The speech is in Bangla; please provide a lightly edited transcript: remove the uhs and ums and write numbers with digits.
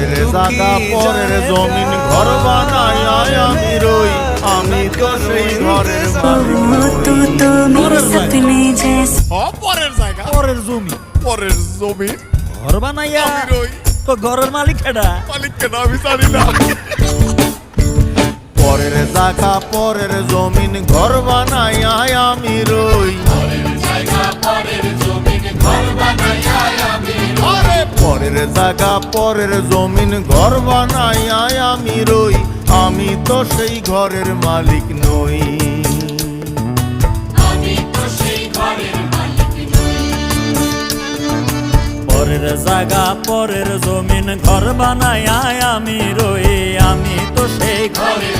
পরের জায়গা পরের জমিন ঘর বানাই আমি রই, আমি তো সেই ঘরের পরের জায়গা পরের জমি পরের জমি ঘর বানাইয়া আমি রই। তো ঘরের মালিক কেডা? মালিক কেন আমি জানি না। পরের জায়গা পরের জমিন ঘর বানাই আমি রই, আরে পরের জায়গা পরের জমিন ঘর বানাই আমি রই, আমি তো সেই ঘরের মালিক নই। পরের জায়গা পরের জমিন ঘর বানাই আমি রই, আমি তো সেই ঘরের